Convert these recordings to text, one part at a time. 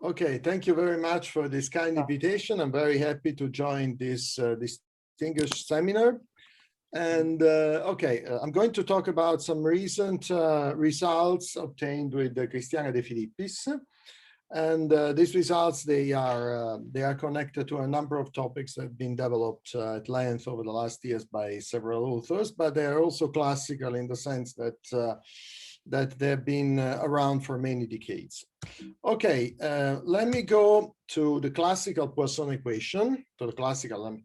Okay, thank you very much for this kind invitation. I'm very happy to join this distinguished seminar. And I'm going to talk about some recent results obtained with Cristiana De Filippis. And these results, they are connected to a number of topics that have been developed at length over the last years by several authors, but they are also classical in the sense that that they've been around for many decades. Okay, let me go to the classical Poisson equation, to the classical,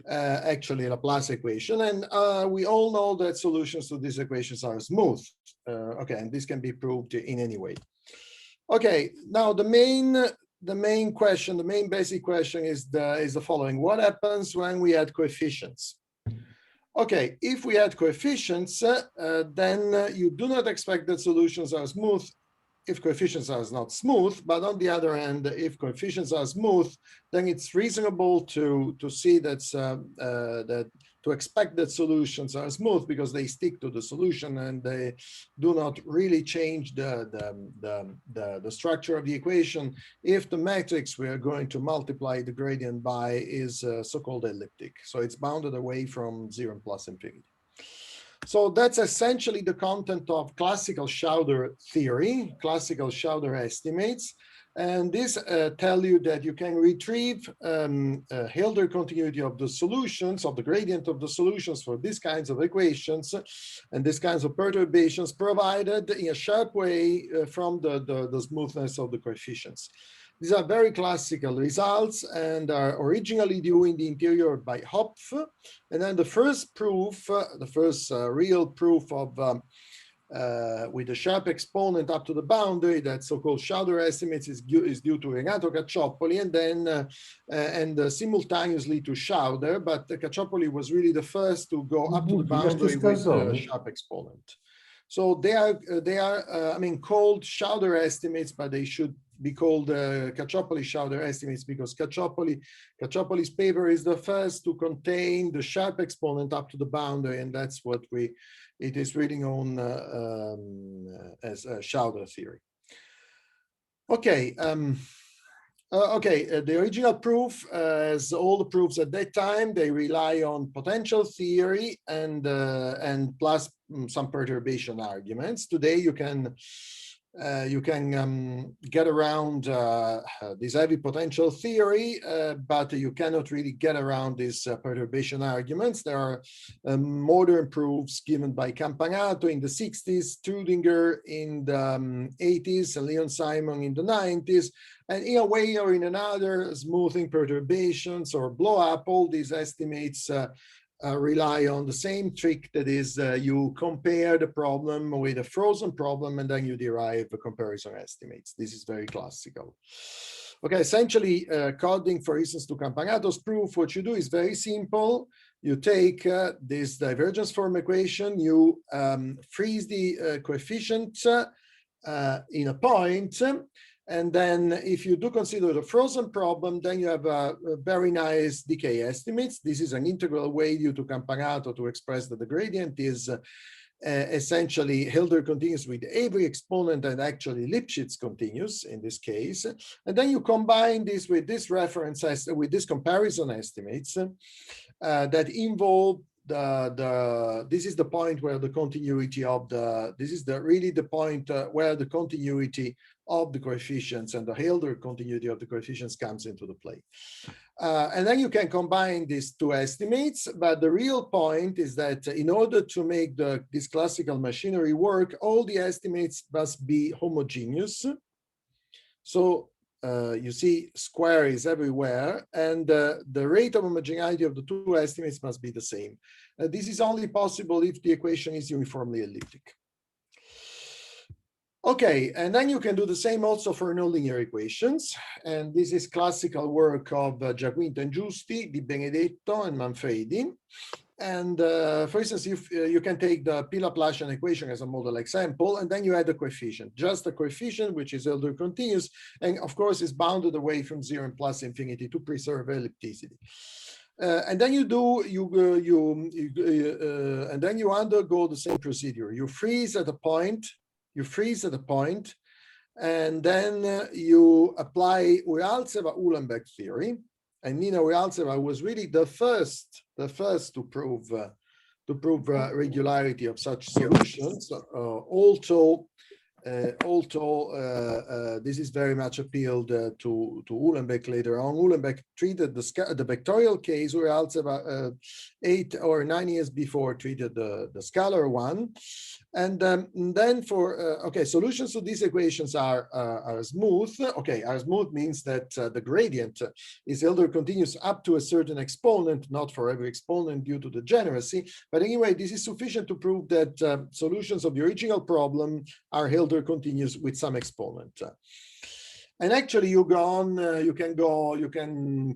actually Laplace equation. And we all know that solutions to these equations are smooth. Okay, and this can be proved in any way. Okay, now the main basic question is the following. What happens when we add coefficients? Okay, if we add coefficients, then you do not expect that solutions are smooth if coefficients are not smooth. But on the other hand, if coefficients are smooth, then it's reasonable to see that to expect that solutions are smooth because they stick to the solution and they do not really change the structure of the equation if the matrix we are going to multiply the gradient by is so-called elliptic. So it's bounded away from 0 plus infinity. So that's essentially the content of classical Schauder theory, classical Schauder estimates. And this tell you that you can retrieve Hilbert continuity of the solutions, of the gradient of the solutions for these kinds of equations and these kinds of perturbations provided in a sharp way from the smoothness of the coefficients. These are very classical results and are originally due in the interior by Hopf. And then the first proof, the first real proof of with the sharp exponent up to the boundary, that so-called Schauder estimates is due to Renato Caccioppoli and then simultaneously to Schauder, but Caccioppoli was really the first to go up to the boundary with the sharp exponent. So they are I mean, called Schauder estimates, but they should be called Caccioppoli Schauder estimates because Caccioppoli's paper is the first to contain the sharp exponent up to the boundary, and that's what it is really known as Schauder theory. Okay. The original proof, as all the proofs at that time, they rely on potential theory and plus some perturbation arguments. Today, you can get around this heavy potential theory, but you cannot really get around these perturbation arguments. There are modern proofs given by Campanato in the 60s, Trudinger in the 80s, and Leon Simon in the 90s. And in a way or in another, smoothing perturbations or blow up, all these estimates rely on the same trick, that is you compare the problem with a frozen problem and then you derive the comparison estimates. This is very classical. Okay, essentially, according, for instance, to Campanato's proof, what you do is very simple. You take this divergence form equation, you freeze the coefficient in a point, and then if you do consider the frozen problem, then you have a very nice decay estimates. This is an integral way due to Campanato to express that the gradient is essentially Hilbert continuous with every exponent and actually Lipschitz continuous in this case. And then you combine this with this reference, with this comparison estimates that involve this is the point where the continuity of this is really the point where the continuity of the coefficients and the Hilbert continuity of the coefficients comes into the play. And then you can combine these two estimates, but the real point is that in order to make this classical machinery work, all the estimates must be homogeneous. So you see square is everywhere, and the rate of homogeneity of the two estimates must be the same. This is only possible if the equation is uniformly elliptic. Okay, and then you can do the same also for nonlinear equations. And this is classical work of Giaquinta Giusti, Di Benedetto, and Manfredi. And for instance, if you can take the P-Laplacian equation as a model example, and then you add a coefficient, just a coefficient, which is Hilbert continuous, and of course is bounded away from 0 and plus infinity to preserve ellipticity. And then you then you undergo the same procedure. You freeze at a point, And then you apply Ujalceva-Uhlenbeck theory. And Nina Ujalceva was really the first to prove regularity of such solutions. Although this is very much appealed to Uhlenbeck later on. Uhlenbeck treated the vectorial case, Ujalceva 8 or 9 years before treated the scalar one. And then for, okay, solutions to these equations are smooth. Okay, are smooth means that the gradient is Hilbert continuous up to a certain exponent, not for every exponent due to degeneracy. But anyway, this is sufficient to prove that solutions of the original problem are Hilbert continuous with some exponent. And actually, you can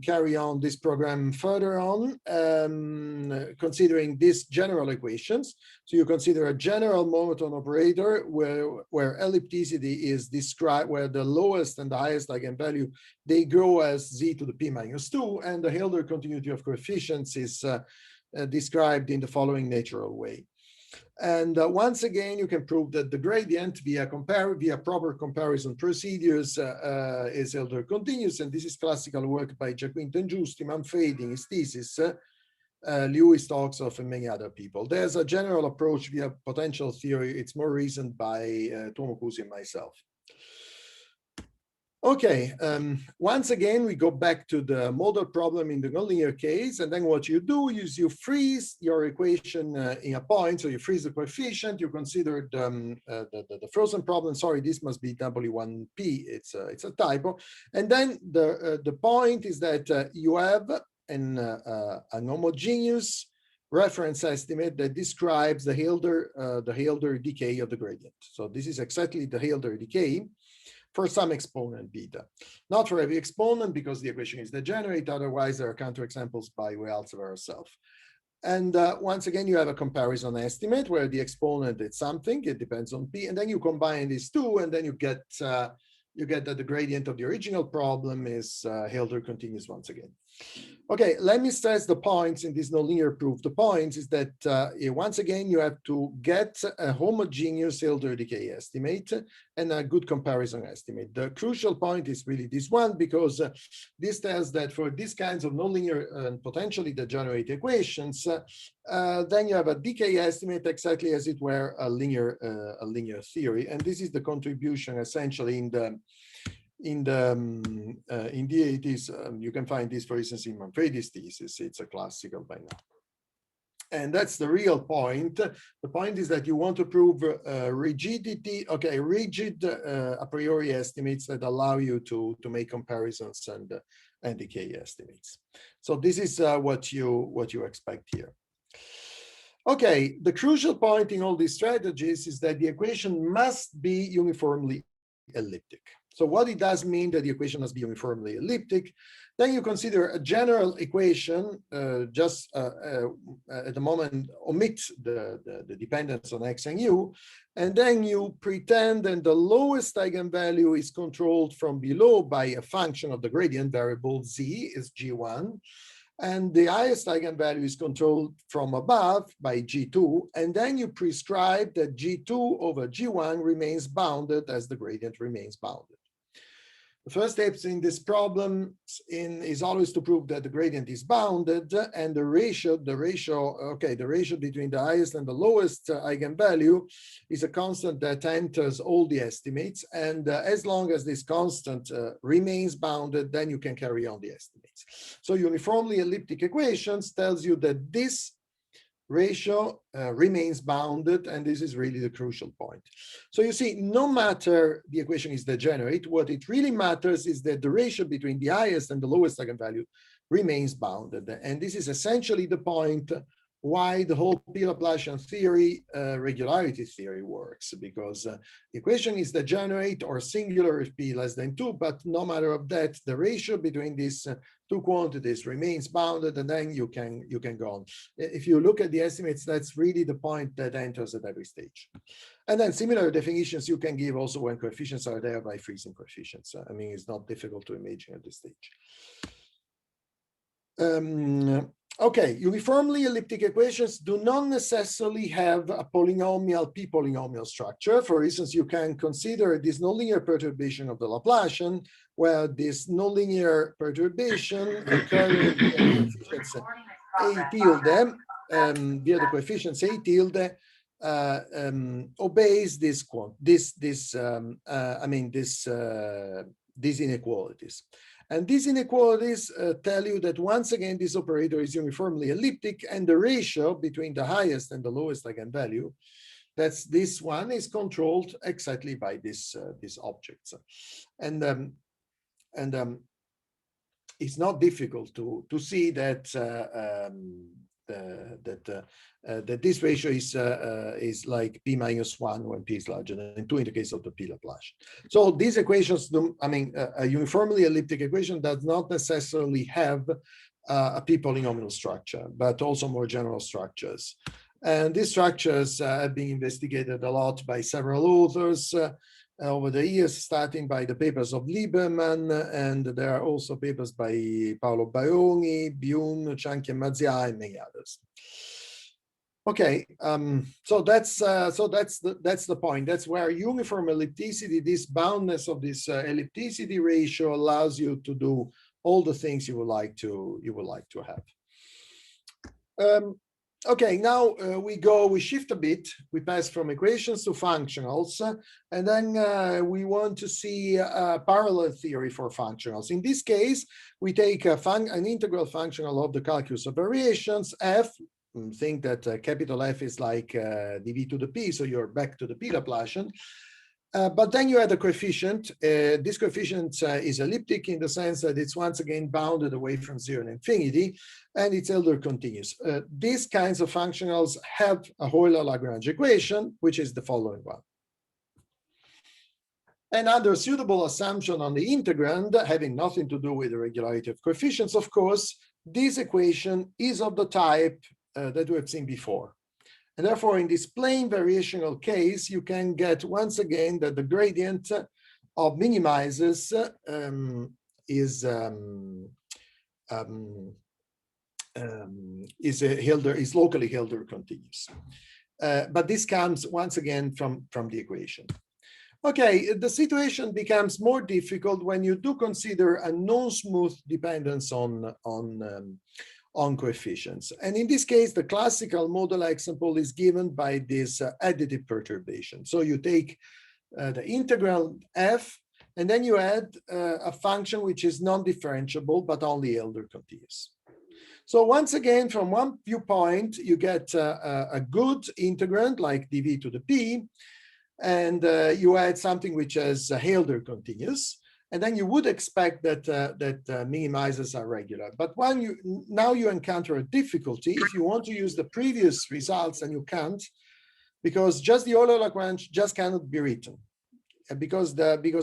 carry on this program further on, considering these general equations. So you consider a general monotone operator where ellipticity is described, where the lowest and the highest eigenvalue, they grow as z to the p minus 2, and the Hilbert continuity of coefficients is described in the following natural way. And once again, you can prove that the gradient via proper comparison procedures is Hilbert continuous, and this is classical work by Giaquinta Giusti, Manfredi in his thesis, Lewis talks of, and many other people. There's a general approach via potential theory. It's more reasoned by Tuomo Cusi and myself. Okay, once again, we go back to the model problem in the nonlinear case, and then what you do is you freeze your equation in a point, so you freeze the coefficient, you consider the frozen problem, sorry, this must be W1P, it's a typo, and then the point is that you have an homogeneous reference estimate that describes the Hilbert decay of the gradient. So this is exactly the Hilbert decay for some exponent beta. Not for every exponent because the equation is degenerate, otherwise there are counterexamples by Ujalceva herself. And once again, you have a comparison estimate where the exponent is something, it depends on p, and then you combine these two, and then you get that the gradient of the original problem is Hilbert continuous once again. Okay, let me stress the points in this nonlinear proof. The points is that once again, you have to get a homogeneous Hilbert decay estimate and a good comparison estimate. The crucial point is really this one, because this tells that for these kinds of nonlinear and potentially degenerate equations, then you have a decay estimate exactly as it were a linear theory. And this is the contribution essentially in the 80s. You can find this, for instance, in Manfredi's thesis. It's a classical by now. And that's the real point. The point is that you want to prove rigidity, okay, rigid a priori estimates that allow you to make comparisons and decay estimates. So this is what you expect here. Okay, the crucial point in all these strategies is that the equation must be uniformly elliptic. So what it does mean that the equation must be uniformly elliptic. Then you consider a general equation, at the moment omit the dependence on x and u, and then you pretend that the lowest eigenvalue is controlled from below by a function of the gradient variable z is g1, and the highest eigenvalue is controlled from above by g2, and then you prescribe that g2 over g1 remains bounded as the gradient remains bounded. The first step in this problem is always to prove that the gradient is bounded, and the ratio between the highest and the lowest eigenvalue is a constant that enters all the estimates. And as long as this constant remains bounded, then you can carry on the estimates. So uniformly elliptic equations tells you that this ratio remains bounded, and this is really the crucial point. So you see, no matter the equation is degenerate, what it really matters is that the ratio between the highest and the lowest eigenvalue remains bounded. And this is essentially the point why the whole P-Laplacian theory, regularity theory works, because the equation is degenerate or singular if p less than 2, but no matter of that, the ratio between these two quantities remains bounded, and then you can go on. If you look at the estimates, that's really the point that enters at every stage. And then similar definitions you can give also when coefficients are there by freezing coefficients. I mean, it's not difficult to imagine at this stage. Okay, uniformly elliptic equations do not necessarily have a polynomial p-polynomial structure. For instance, you can consider this nonlinear perturbation of the Laplacian, where this nonlinear perturbation occurring via the coefficients a tilde, via the coefficients a tilde, obeys these inequalities. And these inequalities tell you that once again, this operator is uniformly elliptic, and the ratio between the highest and the lowest eigenvalue, that's this one, is controlled exactly by these objects. And it's not difficult to see that that this ratio is like p minus 1 when p is larger than 2 in the case of the p Laplacian. So these equations, a uniformly elliptic equation does not necessarily have a p polynomial structure, but also more general structures. And these structures have been investigated a lot by several authors over the years, starting by the papers of Lieberman, and there are also papers by Paolo Baroni, Biun, Cianchi, and Mazzia, and many others. Okay, so that's the point. That's where uniform ellipticity, this boundness of this ellipticity ratio, allows you to do all the things you would like to have. Okay, now we shift a bit. We pass from equations to functionals, and then we want to see a parallel theory for functionals. In this case, we take an integral functional of the calculus of variations, f. Think that capital F is like dv to the p, so you're back to the p Laplacian. But then you add a coefficient. This coefficient is elliptic in the sense that it's once again bounded away from 0 and infinity, and it's Elder continuous. These kinds of functionals have a Euler-Lagrange equation, which is the following one. And under a suitable assumption on the integrand, having nothing to do with the regularity of coefficients, of course, this equation is of the type that we have seen before. And therefore, in this plain variational case, you can get once again that the gradient of minimizes is locally Hilder continuous. But this comes once again from the equation. Okay, the situation becomes more difficult when you do consider a non-smooth dependence on coefficients. And in this case, the classical model example is given by this additive perturbation. So you take the integral f, and then you add a function which is non-differentiable, but only Elder continuous. So once again, from one viewpoint, you get a good integrand like dv to the p, and you add something which is Elder continuous. And then you would expect that minimizers are regular. But now you encounter a difficulty if you want to use the previous results, and you can't, because just the Euler-Lagrange just cannot be written, because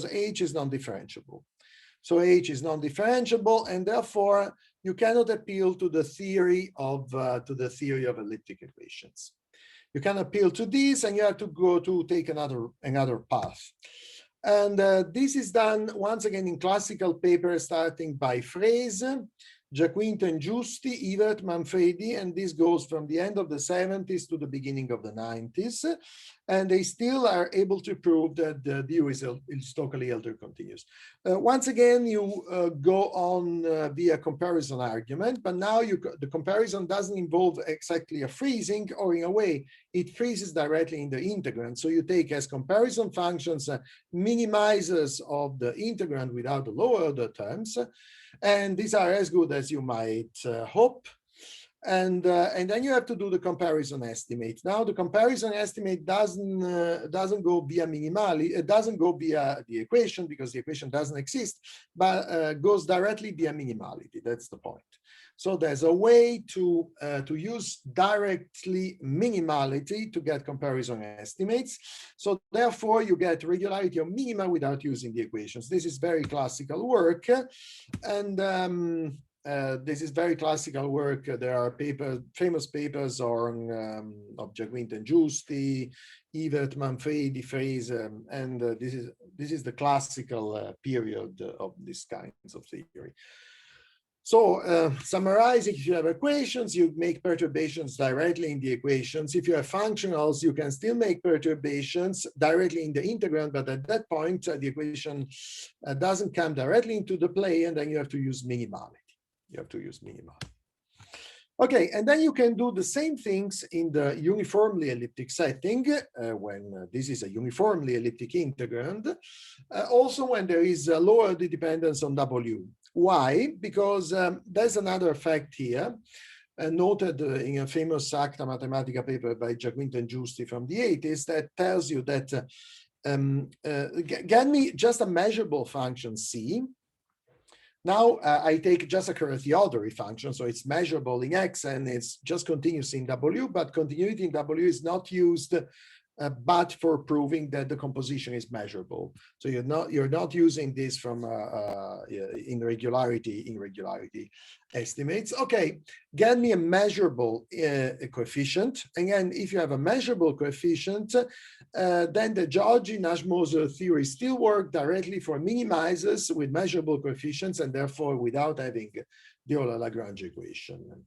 H is non-differentiable. So H is non-differentiable, and therefore you cannot appeal to the theory of elliptic equations. You can appeal to this, and you have to go to take another path. And this is done once again in classical papers, starting by Frese, Giaquinta and Giusti, Ivert, Manfredi, and this goes from the end of the 70s to the beginning of the 90s. And they still are able to prove that the view is locally Elder continuous. Once again, you go on via comparison argument, but now the comparison doesn't involve exactly a freezing, or in a way, it freezes directly in the integrand. So you take as comparison functions minimizers of the integrand without the lower order terms, and these are as good as you might hope. And then you have to do the comparison estimate. Now the comparison estimate doesn't go via minimali. It doesn't go via the equation, because the equation doesn't exist, but goes directly via minimality. That's the point. So there's a way to use directly minimality to get comparison estimates. So therefore, you get regularity of minima without using the equations. This is very classical work, and this is very classical work. There are famous papers on of Giaquinta and Giusti, Ivert, Manfredi, Frese, and this is the classical period of these kinds of theory. So summarizing, if you have equations, you make perturbations directly in the equations. If you have functionals, you can still make perturbations directly in the integrand, but at that point, the equation doesn't come directly into the play, and then you have to use minimality. You have to use minimality. Okay, and then you can do the same things in the uniformly elliptic setting, when this is a uniformly elliptic integrand, also when there is a lower dependence on W. Why? Because there's another effect here, noted in a famous Acta Mathematica paper by Giaquinta Giusti from the 80s, that tells you that get me just a measurable function C. Now I take just a Carathéodory function, so it's measurable in X and it's just continuous in W, but continuity in W is not used but for proving that the composition is measurable. So you're not using this from irregularity estimates. Okay, get me a measurable coefficient. Again, if you have a measurable coefficient, then the Georgi-Nash-Moser theory still works directly for minimizers with measurable coefficients and therefore without having the Euler-Lagrange equation.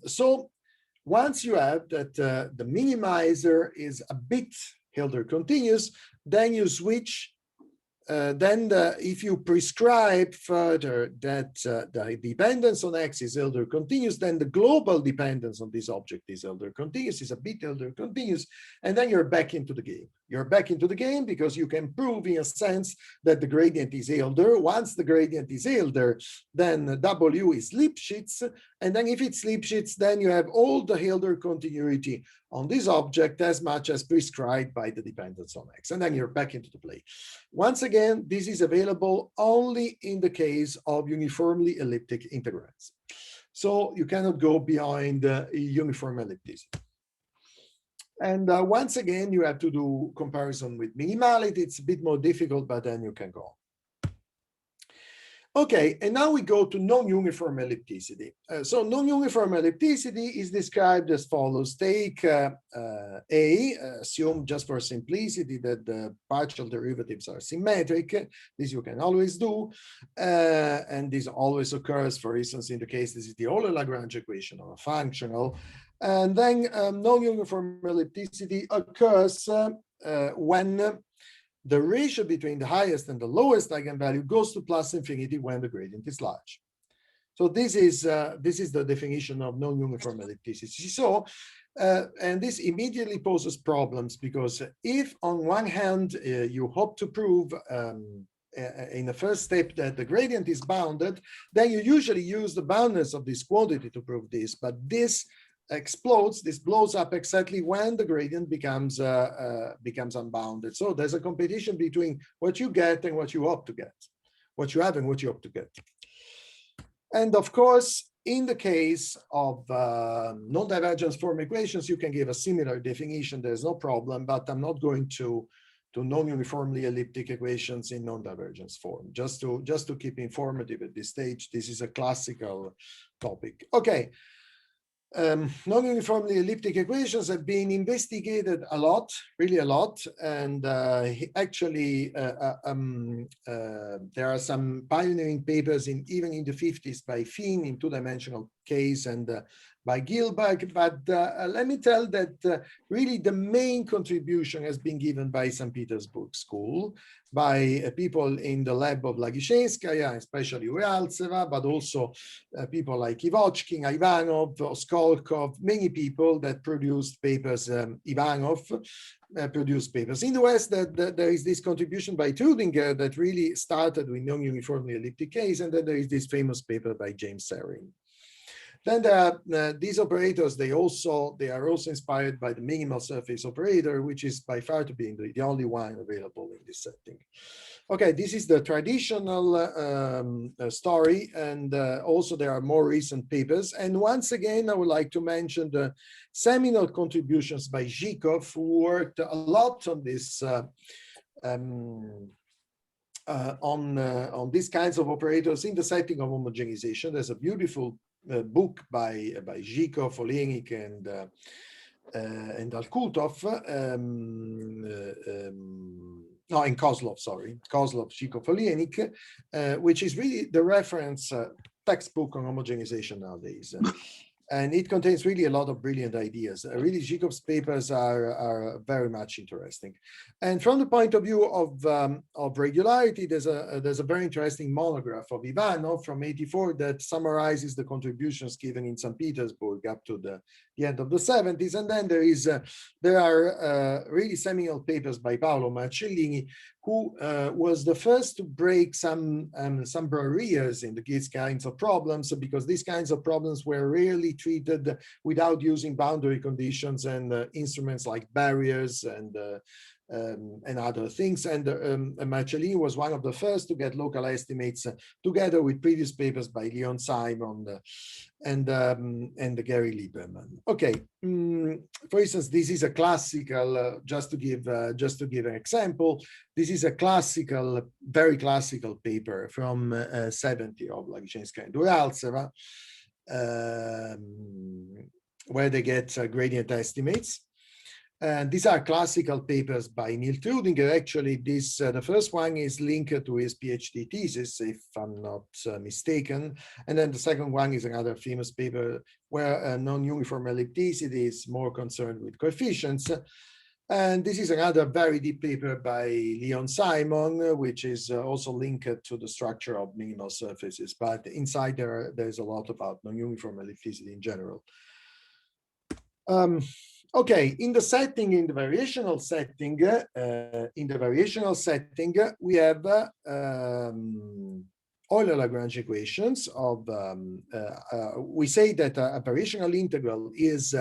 So once you have that the minimizer is a bit Hilbert continuous, then you switch. If you prescribe further that the dependence on X is Hilbert continuous, then the global dependence on this object is Hilbert continuous, is a bit Hilbert continuous, and then you're back into the game. You're back into the game because you can prove in a sense that the gradient is Hilbert. Once the gradient is Hilbert, then W is Lipschitz, and then if it's Lipschitz, then you have all the Hilbert continuity on this object as much as prescribed by the dependence on X, and then you're back into the play. Once again, this is available only in the case of uniformly elliptic integrands. So you cannot go behind uniform ellipticity. And once again, you have to do comparison with minimality. It's a bit more difficult, but then you can go. Okay, and now we go to non-uniform ellipticity. So non-uniform ellipticity is described as follows. Take assume just for simplicity that the partial derivatives are symmetric. This you can always do. And this always occurs, for instance, in the case this is the Euler-Lagrange equation of a functional. And then non-uniform ellipticity occurs when the ratio between the highest and the lowest eigenvalue goes to plus infinity when the gradient is large. So this is the definition of non-uniform ellipticity. So, and this immediately poses problems because if on one hand you hope to prove in the first step that the gradient is bounded, then you usually use the boundedness of this quantity to prove this, but this explodes, this blows up exactly when the gradient becomes unbounded. So there's a competition between what you get and what you hope to get, what you have and what you hope to get. And of course, in the case of non-divergence form equations, you can give a similar definition. There's no problem, but I'm not going to non-uniformly elliptic equations in non-divergence form. Just to keep informative at this stage, this is a classical topic. Okay. Non-uniformly elliptic equations have been investigated a lot, really a lot, and actually there are some pioneering papers even in the 50s by Finn in two-dimensional case and by Gilbert, but let me tell that really the main contribution has been given by St. Petersburg School, by people in the lab of Lagishenskaya, especially Uraltseva, but also people like Ivochkin, Ivanov, Oskolkov, many people that produced papers, Ivanov produced papers. In the West, there is this contribution by Trudinger that really started with non-uniformly elliptic case, and then there is this famous paper by James Serring. Then these operators, they are also inspired by the minimal surface operator, which is by far to be the only one available in this setting. Okay, this is the traditional story, and also there are more recent papers. And once again, I would like to mention the seminal contributions by Zhikov, who worked a lot on this on these kinds of operators in the setting of homogenization. There's a beautiful book by Zhikov, Olenik, and Alkutov no, in Kozlov, sorry, Kozlov, Zhikov-Oleinik, which is really the reference textbook on homogenization nowadays. And it contains really a lot of brilliant ideas. Really, Zhikov's papers are very much interesting. And from the point of view of regularity, there's a very interesting monograph of Ivanov from '84 that summarizes the contributions given in St. Petersburg up to the end of the '70s. And then there are really seminal papers by Paolo Marcellini, who was the first to break some barriers in these kinds of problems, because these kinds of problems were rarely treated without using boundary conditions and instruments like barriers and other things. And Marcellini was one of the first to get local estimates together with previous papers by Leon Simon and Gary Lieberman. Okay, for instance, this is a classical. Just to give an example, this is a classical, very classical paper from '70 of Lagichenskaya and Uraltseva, where they get gradient estimates. And these are classical papers by Neil Trudinger. Actually, the first one is linked to his PhD thesis, if I'm not mistaken. And then the second one is another famous paper where non-uniform ellipticity is more concerned with coefficients. And this is another very deep paper by Leon Simon, which is also linked to the structure of minimal surfaces. But inside there's a lot about non-uniform ellipticity in general. Okay, in the variational setting, we have Euler-Lagrange equations of, we say that a variational integral is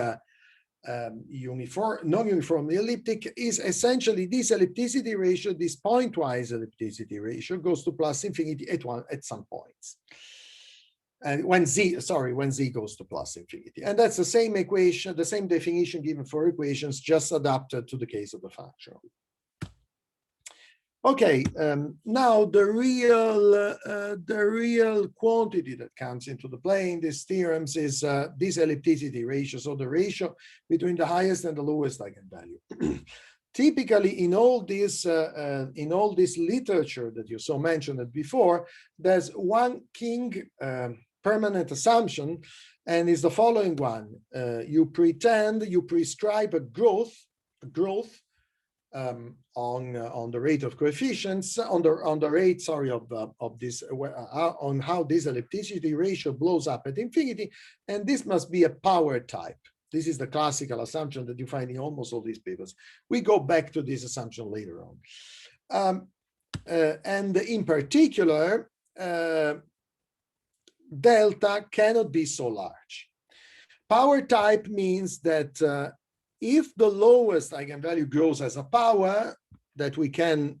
non-uniformly elliptic, is essentially this ellipticity ratio, this pointwise ellipticity ratio goes to plus infinity at some points. And when z goes to plus infinity. And that's the same equation, the same definition given for equations, just adapted to the case of the function. Okay, now the real quantity that comes into the play in these theorems is this ellipticity ratio, so the ratio between the highest and the lowest eigenvalue. Typically, in all this literature that you saw mentioned before, there's one king permanent assumption, and is the following one: you prescribe a growth on the rate of coefficients, on the rate, sorry, of this, on how this ellipticity ratio blows up at infinity, and this must be a power type. This is the classical assumption that you find in almost all these papers. We go back to this assumption later on. And in particular, delta cannot be so large. Power type means that if the lowest eigenvalue grows as a power that we can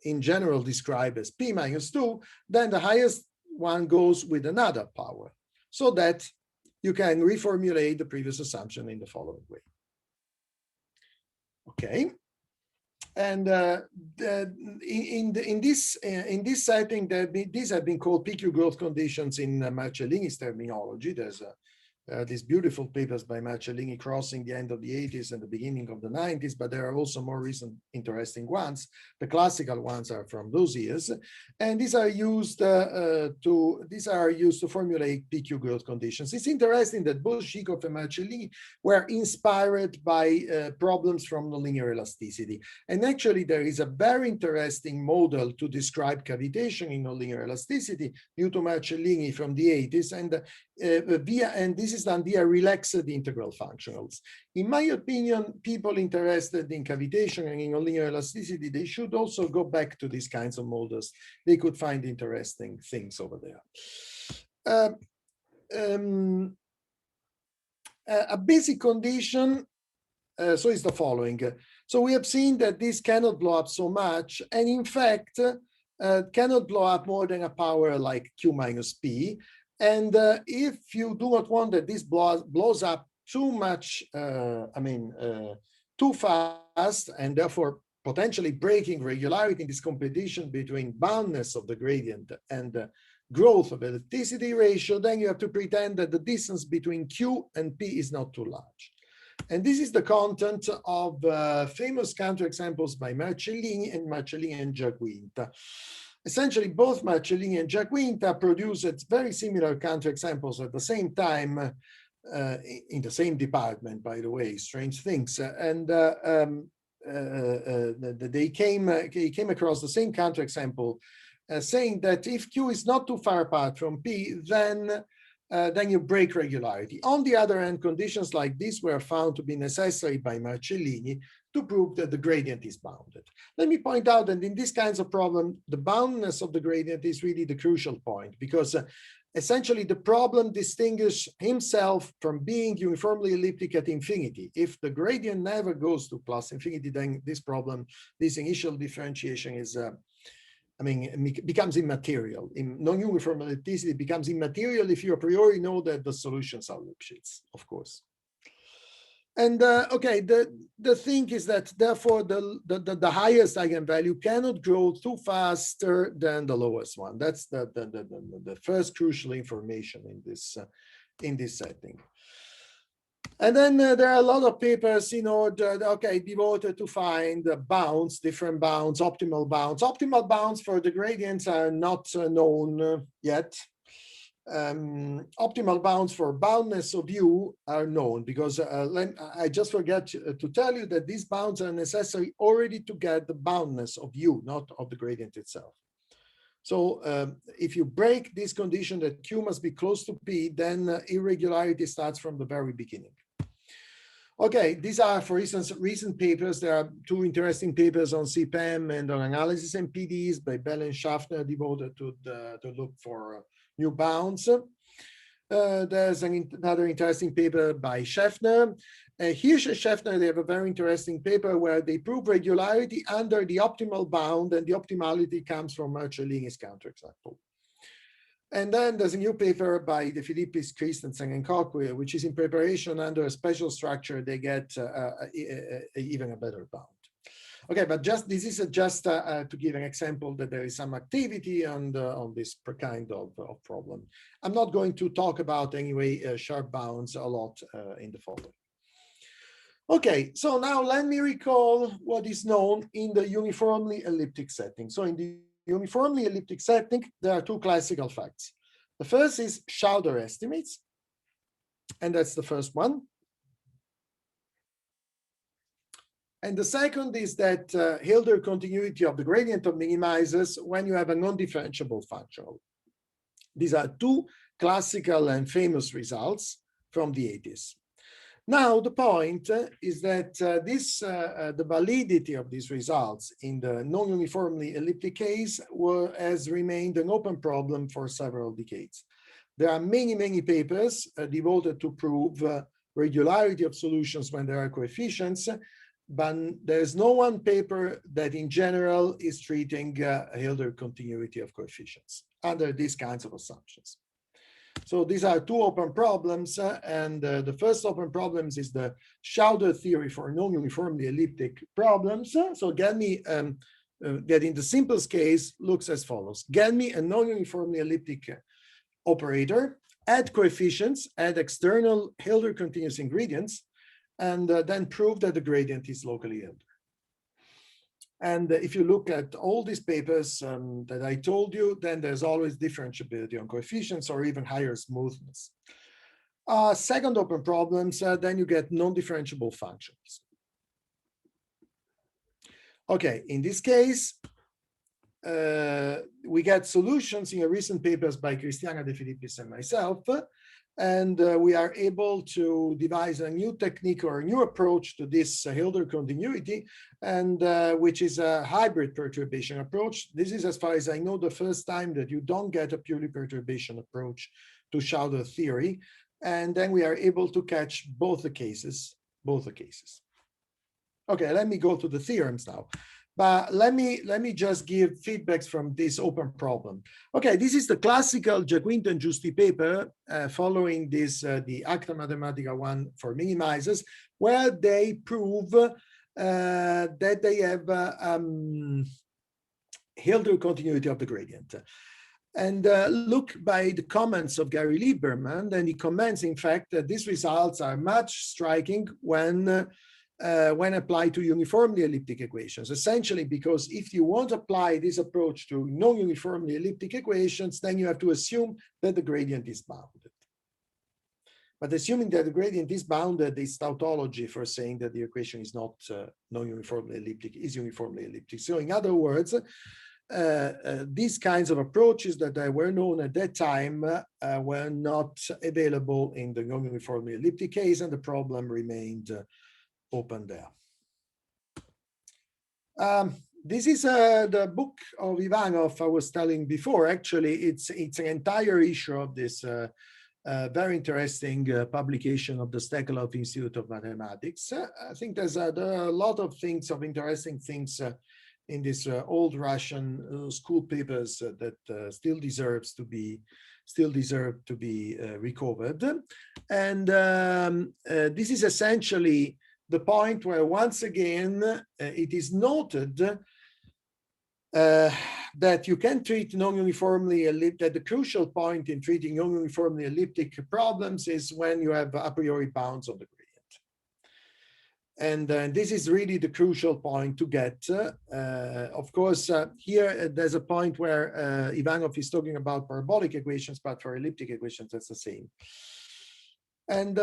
in general describe as p minus 2, then the highest one goes with another power, so that you can reformulate the previous assumption in the following way. Okay, and in this setting, these have been called PQ growth conditions in Marcellini's terminology. There's these beautiful papers by Marcellini crossing the end of the 80s and the beginning of the 90s, but there are also more recent interesting ones. The classical ones are from those years, and these are used to formulate PQ growth conditions. It's interesting that both Zhikov and Marcellini were inspired by problems from nonlinear elasticity, and actually there is a very interesting model to describe cavitation in nonlinear elasticity due to Marcellini from the 80s, and this is done via relaxed integral functionals. In my opinion, people interested in cavitation and in nonlinear elasticity, they should also go back to these kinds of models. They could find interesting things over there. A basic condition, so is the following. So we have seen that this cannot blow up so much, and in fact, cannot blow up more than a power like q minus p. And if you do not want that this blows up too much, too fast, and therefore potentially breaking regularity in this competition between boundness of the gradient and the growth of ellipticity ratio, then you have to pretend that the distance between q and p is not too large. And this is the content of famous counterexamples by Marcellini and Giaquinta. Essentially, both Marcellini and Giaquinta produced very similar counterexamples at the same time, in the same department, by the way, strange things. They came across the same counterexample, saying that if Q is not too far apart from P, then you break regularity. On the other hand, conditions like this were found to be necessary by Marcellini to prove that the gradient is bounded. Let me point out that in these kinds of problems, the boundedness of the gradient is really the crucial point, because essentially the problem distinguishes himself from being uniformly elliptic at infinity. If the gradient never goes to plus infinity, then this problem, this initial differentiation is, becomes immaterial. In non-uniform ellipticity, it becomes immaterial if you a priori know that the solutions are Lipschitz, of course. And okay, the thing is that therefore the highest eigenvalue cannot grow too faster than the lowest one. That's the first crucial information in this setting. And then there are a lot of papers, devoted to find bounds, different bounds, optimal bounds. Optimal bounds for the gradients are not known yet. Optimal bounds for boundness of U are known, because I just forgot to tell you that these bounds are necessary already to get the boundness of U, not of the gradient itself. So if you break this condition that Q must be close to P, then irregularity starts from the very beginning. Okay, these are, for instance, recent papers. There are two interesting papers on CPAM and on analysis and PDEs by Bell and Schaffner, devoted to look for new bounds. There's another interesting paper by Schaffner. Hirsch and Schaffner, they have a very interesting paper where they prove regularity under the optimal bound, and the optimality comes from Marcellini's counterexample. And then there's a new paper by De Filippis, Christensen, and Koch, which is in preparation under a special structure. They get even a better bound. Okay, but this is just to give an example that there is some activity on this kind of problem. I'm not going to talk about anyway sharp bounds a lot in the following. Okay, so now let me recall what is known in the uniformly elliptic setting. So in the uniformly elliptic setting, there are two classical facts. The first is Schauder estimates, and that's the first one. And the second is that Hilder continuity of the gradient of minimizers when you have a non-differentiable function. These are two classical and famous results from the 80s. Now, the point is that the validity of these results in the non-uniformly elliptic case has remained an open problem for several decades. There are many, many papers devoted to prove regularity of solutions when there are coefficients, but there's no one paper that in general is treating Hilder continuity of coefficients under these kinds of assumptions. So these are two open problems, and the first open problems is the Schauder theory for non-uniformly elliptic problems. So get me that in the simplest case looks as follows. Get me a non-uniformly elliptic operator, add coefficients, add external Hilder continuous ingredients, and then prove that the gradient is locally Hilder. And if you look at all these papers that I told you, then there's always differentiability on coefficients or even higher smoothness. Second open problems, then you get non-differentiable functions. Okay, in this case, we get solutions in recent papers by Cristiana De Filippis and myself, and we are able to devise a new technique or a new approach to this Hilder continuity, and which is a hybrid perturbation approach. This is, as far as I know, the first time that you don't get a purely perturbation approach to Schauder theory, and then we are able to catch both the cases. Okay, let me go to the theorems now. But let me just give feedbacks from this open problem. Okay, this is the classical Giaquinta and Giusti paper following this, the Acta Mathematica one for minimizers, where they prove that they have Hilder continuity of the gradient. And look by the comments of Gary Lieberman, and he comments, in fact, that these results are much striking when applied to uniformly elliptic equations. Essentially, because if you want to apply this approach to non-uniformly elliptic equations, then you have to assume that the gradient is bounded. But assuming that the gradient is bounded is tautology for saying that the equation is not non-uniformly elliptic, is uniformly elliptic. So in other words, these kinds of approaches that were known at that time were not available in the non-uniformly elliptic case, and the problem remained open there. This is the book of Ivanov I was telling before. Actually, it's an entire issue of this very interesting publication of the Stekelov Institute of Mathematics. I think there are a lot of things, of interesting things in this old Russian school papers that still deserve to be recovered. And this is essentially the point where, once again, it is noted that you can treat non-uniformly elliptic, that the crucial point in treating non-uniformly elliptic problems is when you have a priori bounds of the gradient. And this is really the crucial point to get. Of course, here there's a point where Ivanov is talking about parabolic equations, but for elliptic equations, that's the same. And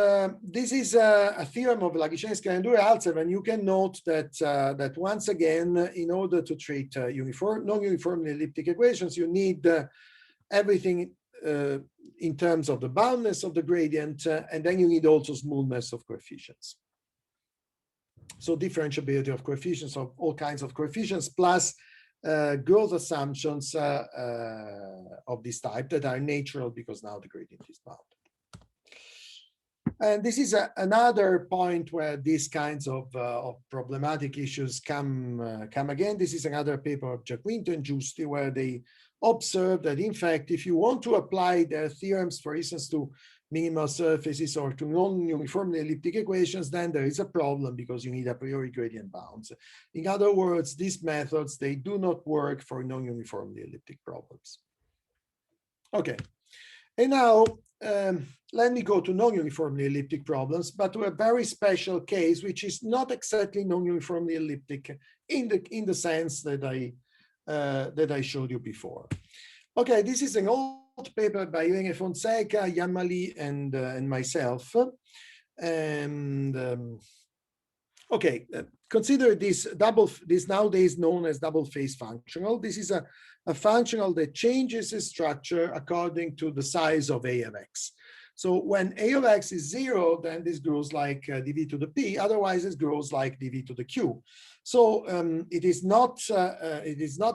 this is a theorem of Lagichenski and Alcev, and you can note that that once again, in order to treat non-uniformly elliptic equations, you need everything in terms of the boundness of the gradient, and then you need also smoothness of coefficients. So differentiability of coefficients, of all kinds of coefficients, plus growth assumptions of this type that are natural because now the gradient is bounded. And this is another point where these kinds of problematic issues come again. This is another paper of Giaquinta and Giusti, where they observe that, in fact, if you want to apply their theorems, for instance, to minimal surfaces or to non-uniformly elliptic equations, then there is a problem because you need a priori gradient bounds. In other words, these methods, they do not work for non-uniformly elliptic problems. Okay, and now let me go to non-uniformly elliptic problems, but to a very special case, which is not exactly non-uniformly elliptic in the sense that I showed you before. Okay, this is an old paper by Irene Fonseca, Yamali, and myself. And okay, consider this nowadays known as double phase functional. This is a functional that changes its structure according to the size of A of x. So when A of x is 0, then this grows like dv to the p. Otherwise, it grows like dv to the q. So it is not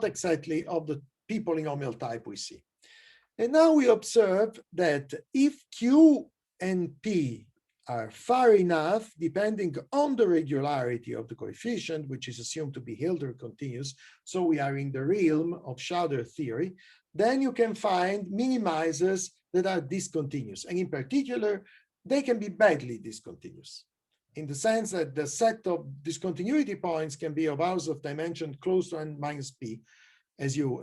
exactly of the p polynomial type we see. And now we observe that if q and p are far enough, depending on the regularity of the coefficient, which is assumed to be Hilbert continuous, so we are in the realm of Schauder theory, then you can find minimizers that are discontinuous. And in particular, they can be badly discontinuous, in the sense that the set of discontinuity points can be of Hausdorff dimension close to n minus p, as you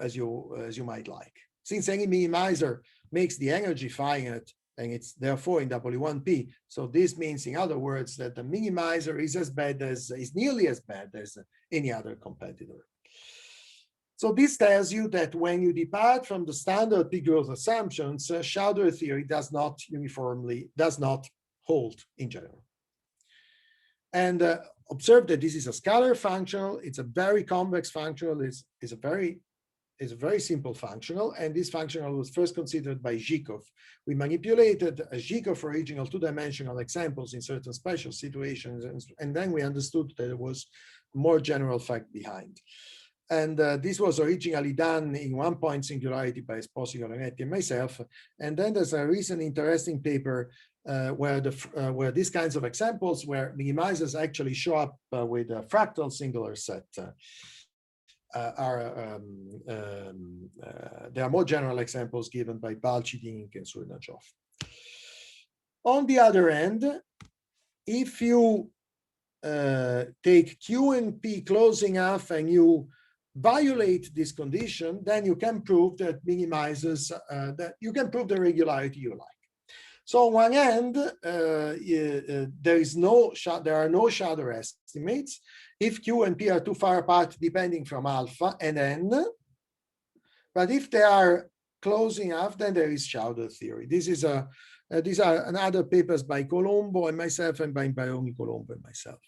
might like. Since any minimizer makes the energy finite, and it's therefore in W1P. So this means, in other words, that the minimizer is nearly as bad as any other competitor. So this tells you that when you depart from the standard P growth assumptions, Schauder theory does not hold in general. And observe that this is a scalar functional. It's a very convex functional. It's a very simple functional, and this functional was first considered by Zhikov. We manipulated a Zhikov original two-dimensional examples in certain special situations, and then we understood that there was more general fact behind. And this was originally done in one-point singularity by Esposito, Lanetti, and myself. And then there's a recent interesting paper where these kinds of examples, where minimizers actually show up with a fractal singular set, there are more general examples given by Balchidink and Surnachov. On the other end, if you take Q and P close enough and you violate this condition, then you can prove that minimizes, that you can prove the regularity you like. So on one hand, there are no Schauder estimates if Q and P are too far apart depending from alpha and n. But if they are close enough, then there is Schauder theory. This is these are another papers by Colombo and myself, and by Baroni, Colombo, and myself.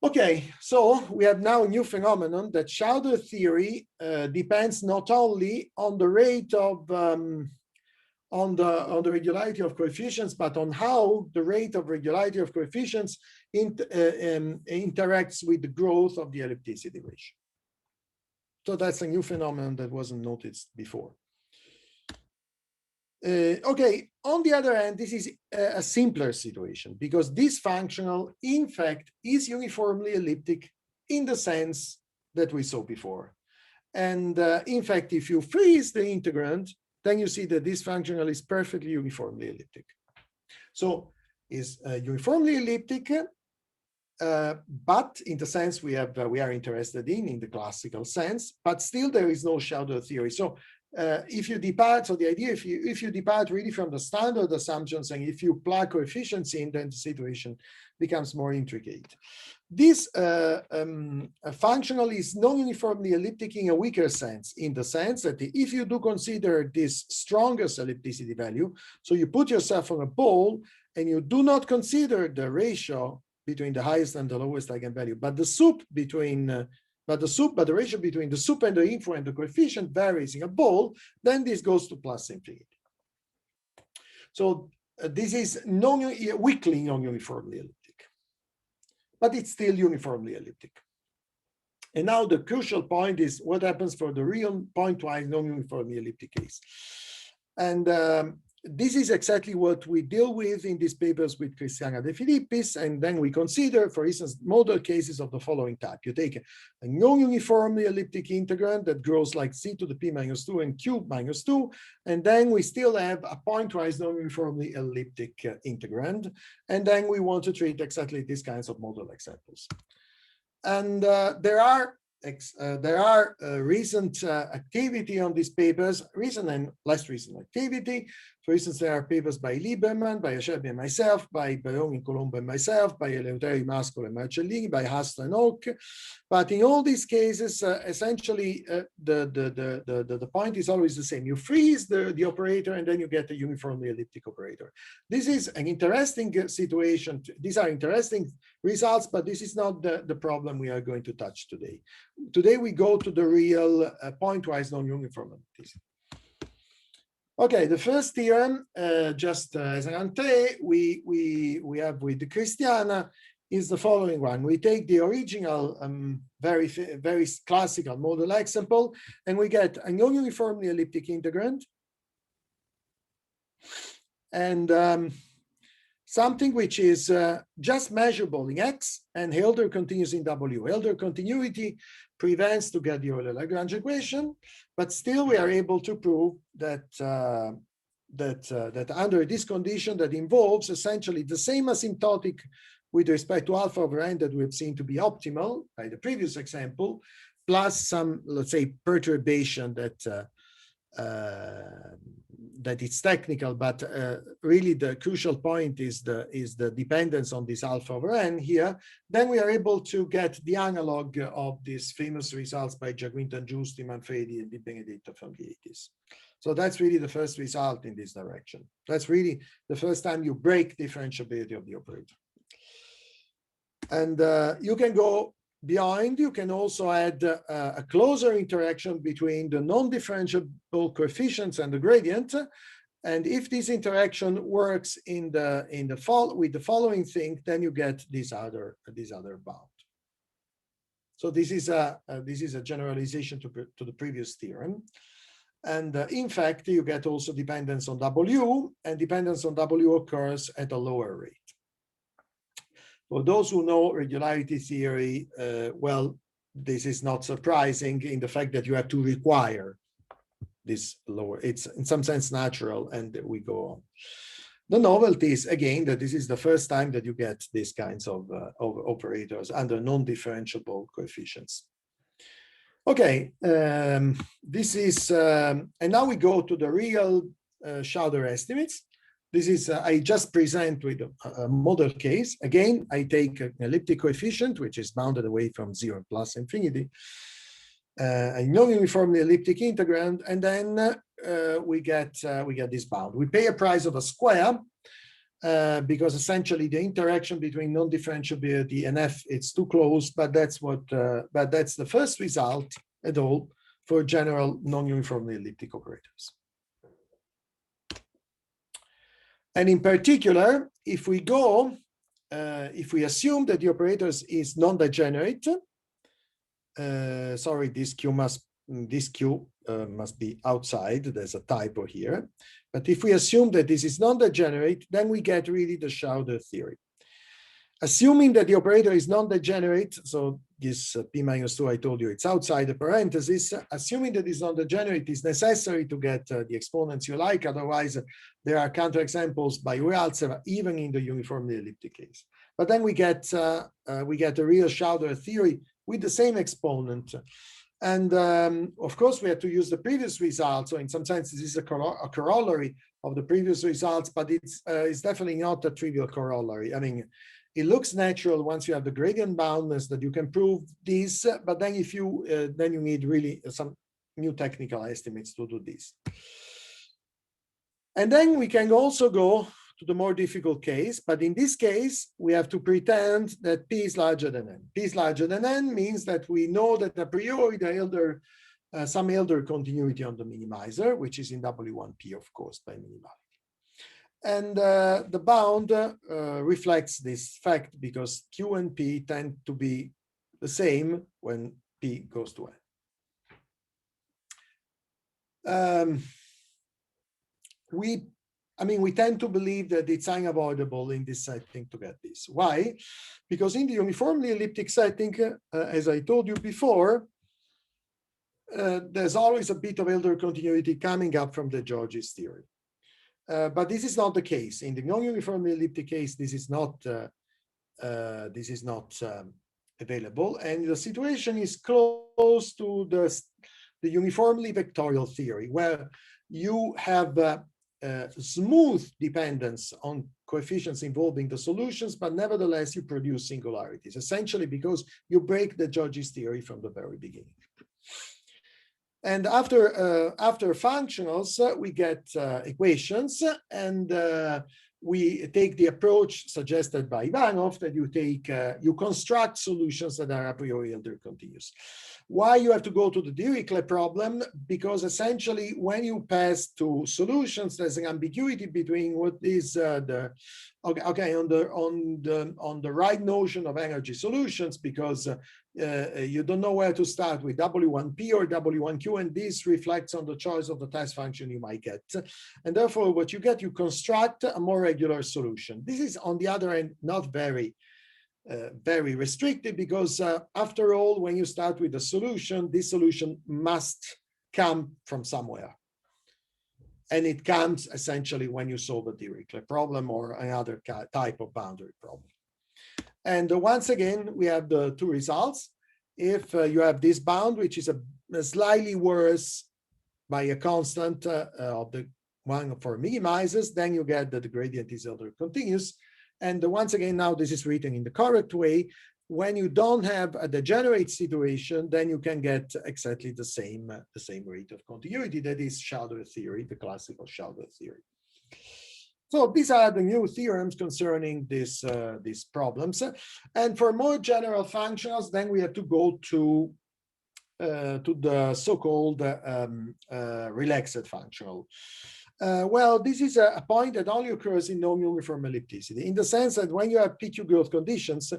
Okay, so we have now a new phenomenon that Schauder theory depends not only on the rate of on the regularity of coefficients, but on how the rate of regularity of coefficients interacts with the growth of the ellipticity ratio. So that's a new phenomenon that wasn't noticed before. Okay, on the other hand, this is a simpler situation because this functional, in fact, is uniformly elliptic in the sense that we saw before. And in fact, if you freeze the integrand, then you see that this functional is perfectly uniformly elliptic. So is uniformly elliptic, but in the sense we are interested in the classical sense, but still there is no Schauder theory. So if you depart, so the idea, if you depart really from the standard assumptions and if you plug coefficients in, then the situation becomes more intricate. This functional is non-uniformly elliptic in a weaker sense, in the sense that if you do consider this strongest ellipticity value, so you put yourself on a ball and you do not consider the ratio between the highest and the lowest eigenvalue, but the sup between but the ratio between the sup and the info and the coefficient varies in a ball, then this goes to plus infinity. So this is weakly non-uniformly elliptic, but it's still uniformly elliptic. And now the crucial point is what happens for the real pointwise non-uniformly elliptic case. And this is exactly what we deal with in these papers with Cristiana De Filippis, and then we consider, for instance, model cases of the following type. You take a non-uniformly elliptic integrand that grows like c to the p minus 2 and cube minus 2, and then we still have a pointwise non-uniformly elliptic integrand, and then we want to treat exactly these kinds of model examples. And there are recent activity on these papers, recent and less recent activity. For instance, there are papers by Lieberman, by Acerbi and myself, by Baroni, Colombo and myself, by Eleuteri, Mascolo and Marcellini, by Hassler and Oak. But in all these cases, essentially, the point is always the same. You freeze the operator and then you get a uniformly elliptic operator. This is an interesting situation. These are interesting results, but this is not the problem we are going to touch today. Today we go to the real pointwise non-uniform ellipticity. Okay, the first theorem, just as an entrée, we have with the Cristiana is the following one. We take the original very classical model example, and we get a non-uniformly elliptic integrand and something which is just measurable in X and Hilder continues in W. Hilder continuity prevents to get the Euler-Lagrange equation, but still we are able to prove that that under this condition that involves essentially the same asymptotic with respect to alpha over n that we've seen to be optimal by the previous example, plus some, let's say, perturbation that that it's technical, but really the crucial point is the dependence on this alpha over n here. Then we are able to get the analog of these famous results by Giaquinta Giusti, Manfredi, and Di Benedetto from the 80s. So that's really the first result in this direction. That's really the first time you break differentiability of the operator. And you can go beyond. You can also add a closer interaction between the non-differentiable coefficients and the gradient. And if this interaction works with the following thing, then you get this other bound. So this is a generalization to the previous theorem. And in fact, you get also dependence on W, and dependence on W occurs at a lower rate. For those who know regularity theory, well, this is not surprising in the fact that you have to require this lower. It's in some sense natural, and we go on. The novelty is, again, that this is the first time that you get these kinds of operators under non-differentiable coefficients. Okay, this is, and now we go to the real Schauder estimates. This is, I just present with a model case. Again, I take an elliptic coefficient, which is bounded away from 0 plus infinity, a non-uniformly elliptic integrand, and then we get this bound. We pay a price of a square, because essentially the interaction between non-differentiability and f, it's too close, but that's the first result at all for general non-uniformly elliptic operators. And in particular, if we assume that the operators is non-degenerate, sorry, this Q must be outside. There's a typo here. But if we assume that this is non-degenerate, then we get really the Schauder theory. Assuming that the operator is non-degenerate, so this p minus 2, I told you it's outside the parenthesis, assuming that it's non-degenerate, is necessary to get the exponents you like. Otherwise, there are counterexamples by Realtsev, even in the uniformly elliptic case. But then we get a real Schauder theory with the same exponent. And of course, we have to use the previous result. So in some sense, this is a corollary of the previous results, but it's definitely not a trivial corollary. I mean, it looks natural once you have the gradient boundness that you can prove this, but then if you then you need really some new technical estimates to do this. And then we can also go to the more difficult case, but in this case, we have to pretend that P is larger than N. P is larger than N means that we know that a priori the some Elder continuity on the minimizer, which is in W1P, of course, by minimality. And the bound reflects this fact because Q and P tend to be the same when P goes to N. We tend to believe that it's unavoidable in this setting to get this. Why? Because in the uniformly elliptic setting, as I told you before, there's always a bit of Elder continuity coming up from the George's theory. But this is not the case. In the non-uniformly elliptic case, this is not available. And the situation is close to the uniformly vectorial theory, where you have smooth dependence on coefficients involving the solutions, but nevertheless you produce singularities, essentially because you break the George's theory from the very beginning. And after functionals, we get equations, and we take the approach suggested by Ivanov that you construct solutions that are a priori Elder continuous. Why you have to go to the Dirichlet problem? Because essentially, when you pass to solutions, there's an ambiguity between what is on the right notion of energy solutions, because you don't know where to start with W1P or W1Q, and this reflects on the choice of the test function you might get. And therefore, what you get, you construct a more regular solution. This is, on the other hand, not very restricted, because after all, when you start with a solution, this solution must come from somewhere. And it comes essentially when you solve a Dirichlet problem or another type of boundary problem. And once again, we have the two results. If you have this bound, which is a slightly worse by a constant of the one for minimizers, then you get that the gradient is Elder continuous. And once again, now this is written in the correct way. When you don't have a degenerate situation, then you can get exactly the same rate of continuity. That is Schauder theory, the classical Schauder theory. So these are the new theorems concerning these problems. And for more general functionals, then we have to go to the so-called relaxed functional. Well, this is a point that only occurs in non-uniform ellipticity, in the sense that when you have PQ growth conditions,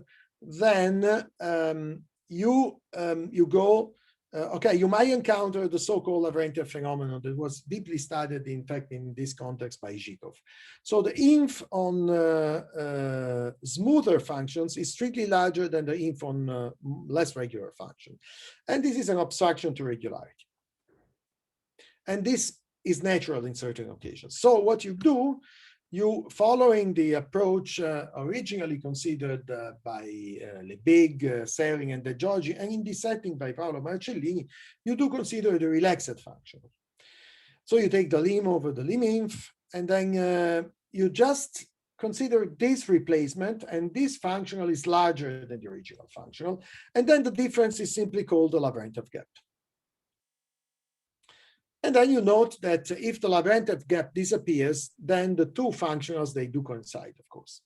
then you go, you might encounter the so-called Lavrentiev phenomenon that was deeply studied, in fact, in this context by Zhikov. So the inf on smoother functions is strictly larger than the inf on less regular function. And this is an obstruction to regularity. And this is natural in certain occasions. So what you do you, following the approach originally considered by Lebig, Sering, and De Giorgi, and in this setting by Paolo Marcellini, you do consider the relaxed functional. So you take the lim over the lim-inf, and then you just consider this replacement, and this functional is larger than the original functional, and then the difference is simply called the Lavrentiev gap. And then you note that if the Lavrentiev gap disappears, then the two functionals, they do coincide, of course.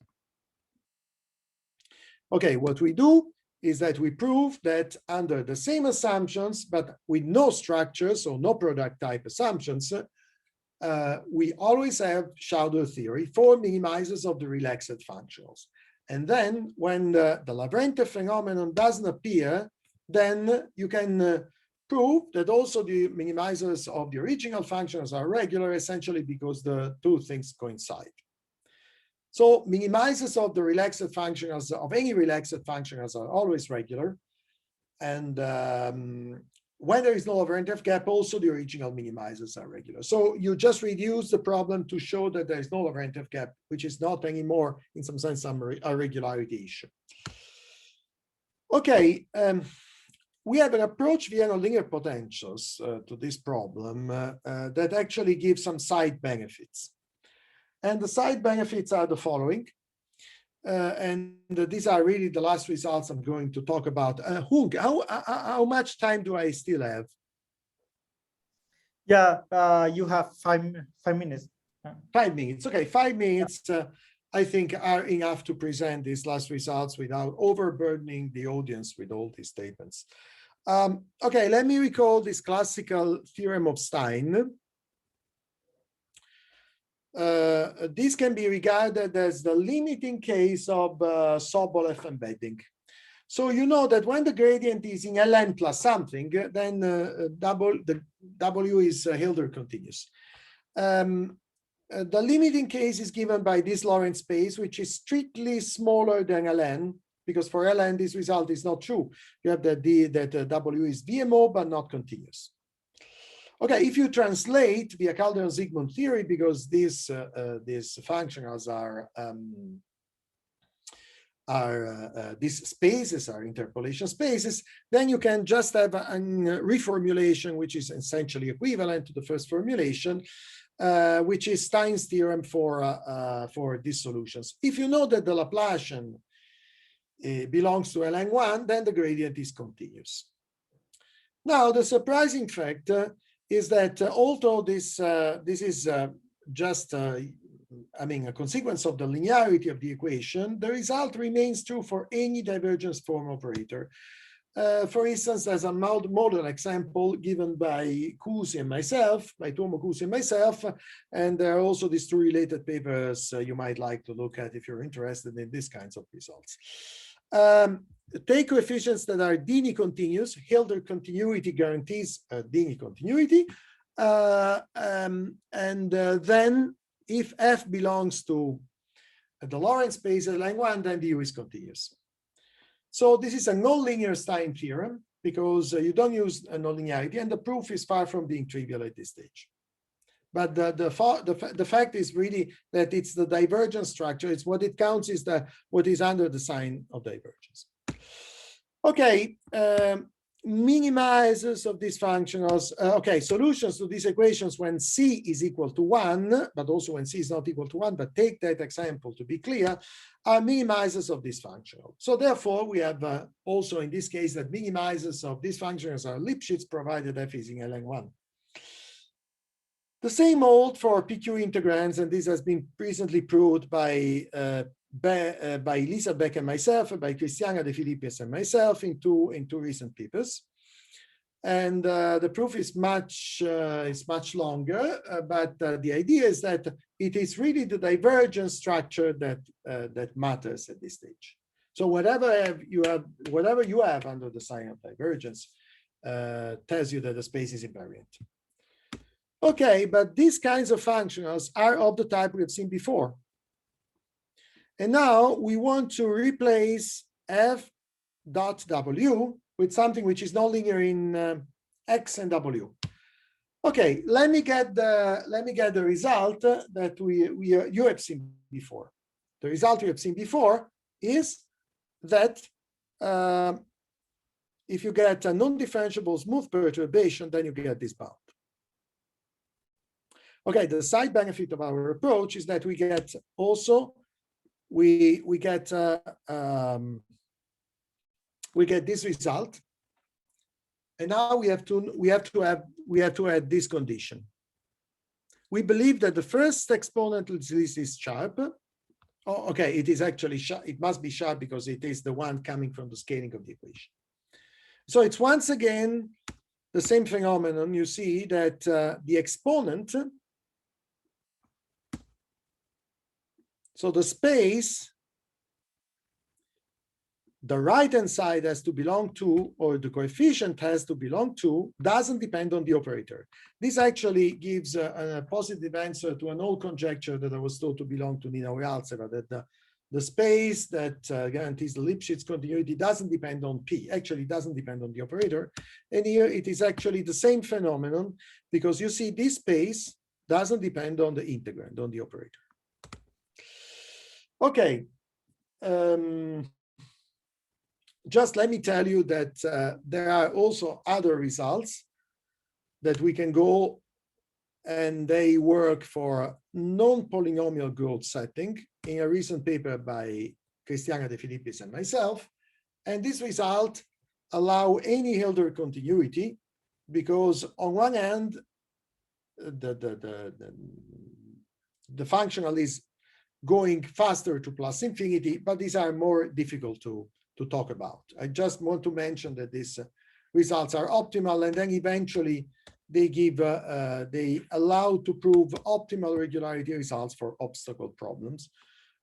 Okay, what we do is that we prove that under the same assumptions, but with no structure, so no product type assumptions, we always have Schauder theory for minimizers of the relaxed functionals. And then when the Lavrentiev phenomenon doesn't appear, then you can prove that also the minimizers of the original functions are regular, essentially because the two things coincide. So minimizers of the relaxed functionals, of any relaxed functionals, are always regular. And when there is no Lavrentiev gap, also the original minimizers are regular. So you just reduce the problem to show that there is no Lavrentiev gap, which is not anymore, in some sense, a regularity issue. Okay. We have an approach via nonlinear potentials to this problem that actually gives some side benefits. And the side benefits are the following. And these are really the last results I'm going to talk about. Hung, how much time do I still have? Yeah, you have five minutes. 5 minutes. Okay, 5 minutes, I think, are enough to present these last results without overburdening the audience with all these statements. Okay, let me recall this classical theorem of Stein. This can be regarded as the limiting case of Sobolev embedding. So you know that when the gradient is in Ln plus something, then the W is Hilbert continuous. The limiting case is given by this Lorentz space, which is strictly smaller than Ln, because for Ln this result is not true. You have that W is VMO but not continuous. Okay, if you translate via Calderon-Zygmunt theory, because these functionals these spaces are interpolation spaces, then you can just have a reformulation which is essentially equivalent to the first formulation, which is Stein's theorem for these solutions. If you know that the Laplacian belongs to Ln1, then the gradient is continuous. Now, the surprising fact is that although this is just a consequence of the linearity of the equation, the result remains true for any divergence form operator. For instance, there's a model example given by Cusi and myself, by Tuomo Cusi and myself, and there are also these two related papers you might like to look at if you're interested in these kinds of results. Take coefficients that are Dini continuous. Hilbert continuity guarantees Dini continuity. Then if F belongs to the Lorentz space at Ln1, then the U is continuous. So this is a nonlinear Stein theorem because you don't use a nonlinearity, and the proof is far from being trivial at this stage. But the fact is really that it's the divergence structure. It's what it counts is what is under the sign of divergence. Okay, minimizers of these functionals. Okay, solutions to these equations when C is equal to 1, but also when C is not equal to 1, but take that example to be clear, are minimizers of this functional. So therefore, we have also in this case that minimizers of these functionals are Lipschitz provided F is in Ln1. The same old for PQ integrands, and this has been recently proved by Lisa Beck and myself, by Cristiana De Filippis and myself in two recent papers. And the proof is much longer, but the idea is that it is really the divergence structure that matters at this stage. So whatever you have under the sign of divergence tells you that the space is invariant. Okay, but these kinds of functionals are of the type we have seen before. And now we want to replace F dot W with something which is nonlinear in X and W. Okay, let me get the result that you have seen before. The result you have seen before is that if you get a non-differentiable smooth perturbation, then you get this bound. Okay, the side benefit of our approach is that we get also we get this result, and now we have to add this condition. We believe that the first exponential thesis is sharp. Oh, okay, it is actually sharp. It must be sharp because it is the one coming from the scaling of the equation. So it's once again the same phenomenon. You see that the exponent, so the space, the right-hand side has to belong to, or the coefficient has to belong to, doesn't depend on the operator. This actually gives a positive answer to an old conjecture that I was told to belong to Nina Realceva, that the space that guarantees the Lipschitz continuity doesn't depend on P. Actually, it doesn't depend on the operator. And here it is actually the same phenomenon, because you see this space doesn't depend on the integrand, on the operator. Okay. Just let me tell you that there are also other results that we can go, and they work for non-polynomial growth setting in a recent paper by Cristiana De Filippis and myself. And this result allow any Hilbert continuity, because on one hand, the functional is going faster to plus infinity, but these are more difficult to talk about. I just want to mention that these results are optimal, and then eventually they give they allow to prove optimal regularity results for obstacle problems,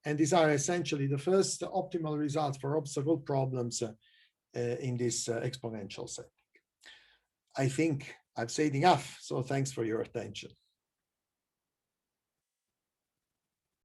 and these are essentially the first optimal results for obstacle problems in this exponential setting. I think I've said enough, so thanks for your attention.